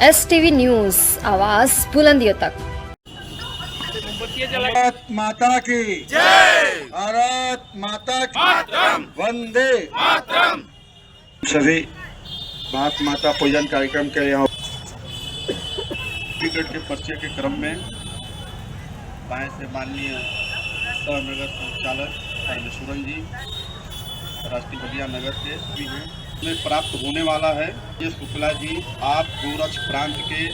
STV news, आवाज बुलंदियों तक। भारत माता की जय। भारत माता की मातरम। वंदे मातरम। सभी भारत माता पूजन कार्यक्रम के यहाँ टिकट के पर्चे के क्रम में बाएं से माननीय नगर संचालक परमेश्वरन जी राष्ट्रीय बलिया नगर के भी हैं में प्राप्त होने वाला है। ये शुक्ला जी आप गोरक्ष प्रांत के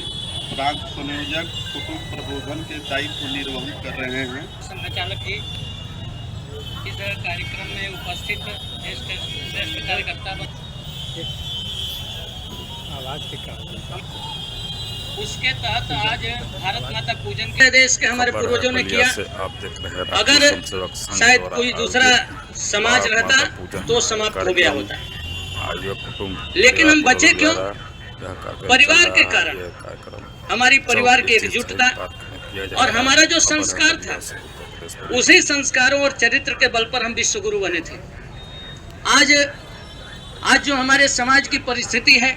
प्रांत संयोजक कुटुंब प्रबोधन के दायित्व निर्वहित कर रहे हैं। संचालक जी इस कार्यक्रम में उपस्थित श्रेष्ठ कार्यकर्ता उसके तहत आज भारत माता पूजन के देश के हमारे पूर्वजों ने किया। अगर शायद कोई दूसरा समाज रहता तो समाप्त हो गया होता, लेकिन हम बचे क्यों? परिवार के कारण, हमारी परिवार की एकजुटता और हमारा जो संस्कार था, उसी संस्कारों और चरित्र के बल पर हम विश्व गुरु बने थे। आज जो हमारे समाज की परिस्थिति है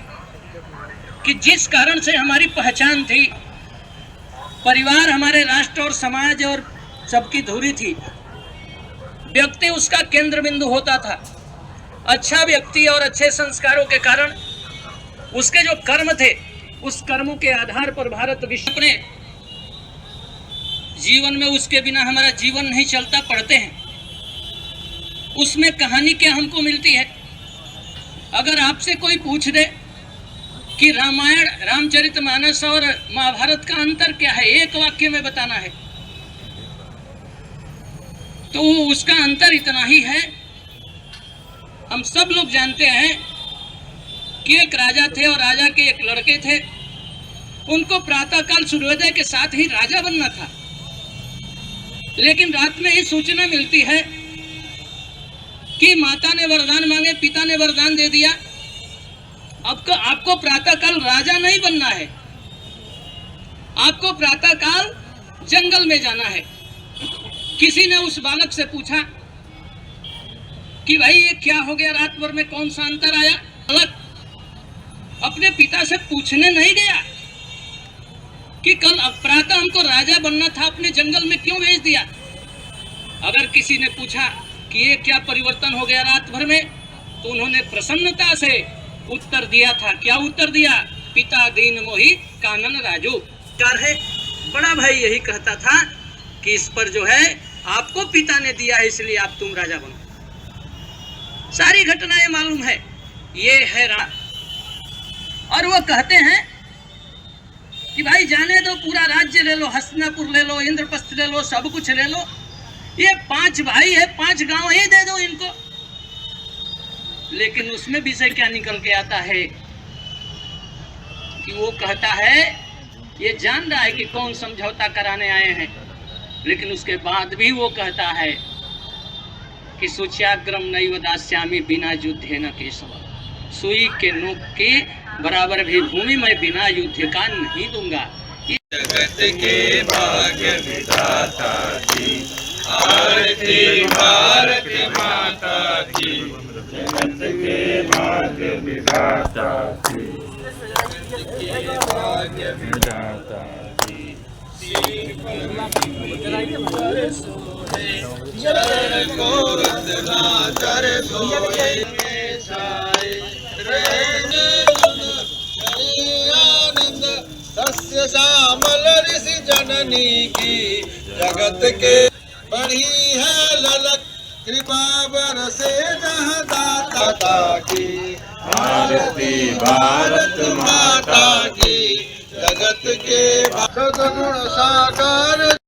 कि जिस कारण से हमारी पहचान थी, परिवार हमारे राष्ट्र और समाज और सबकी धुरी थी, व्यक्ति उसका केंद्र बिंदु होता था। अच्छा व्यक्ति और अच्छे संस्कारों के कारण उसके जो कर्म थे, उस कर्मों के आधार पर भारत विश्व अपने जीवन में उसके बिना हमारा जीवन नहीं चलता। पढ़ते हैं उसमें कहानी क्या हमको मिलती है। अगर आपसे कोई पूछ दे कि रामायण, रामचरितमानस और महाभारत का अंतर क्या है, एक वाक्य में बताना है, तो उसका अंतर इतना ही है। हम सब लोग जानते हैं कि एक राजा थे और राजा के एक लड़के थे। उनको प्रातःकाल सूर्योदय के साथ ही राजा बनना था, लेकिन रात में ही सूचना मिलती है कि माता ने वरदान मांगे, पिता ने वरदान दे दिया, अब आपको प्रातःकाल राजा नहीं बनना है, आपको प्रातःकाल जंगल में जाना है। किसी ने उस बालक से पूछा कि भाई ये क्या हो गया, रात भर में कौन सा अंतर आया? बालक अपने पिता से पूछने नहीं गया कि कल प्रातः हमको राजा बनना था, अपने जंगल में क्यों भेज दिया। अगर किसी ने पूछा कि ये क्या परिवर्तन हो गया रात भर में, तो उन्होंने प्रसन्नता से उत्तर दिया था। क्या उत्तर दिया? पिता दीन मोहि कानन राजू। है बड़ा भाई यही कहता था कि इस पर जो है आपको पिता ने दिया है, इसलिए आप तुम राजा बनो। सारी घटनाएं मालूम है। ये है और वो कहते हैं कि भाई जाने दो, पूरा राज्य ले लो, हस्तिनापुर ले लो, इंद्रप्रस्थ ले लो, सब कुछ ले लो, ये 5 भाई है, 5 गांव ही दे दो इनको। लेकिन उसमें भी से क्या निकल के आता है कि वो कहता है, ये जान रहा है कि कौन समझौता कराने आए हैं, लेकिन उसके बाद भी वो कहता है कि सुच्याग्रम नैव दास्यामि बिना युद्धे न केशव। सुई के नोक के बराबर भी भूमि मैं बिना युद्ध का नहीं दूंगा। जगत के भाग्य विधाता की आरती भारत माता की। जगत के भाग्य विधाता की, भाग्य विधाता की। चरण को रत्ना चर सोए आनंद सस्य श्यामल ऋषि जननी की। जगत के बढ़ी है ललक कृपा बरसे जहाँ दाता की। आरती भारत माता की। जगत के सद्गुण सागर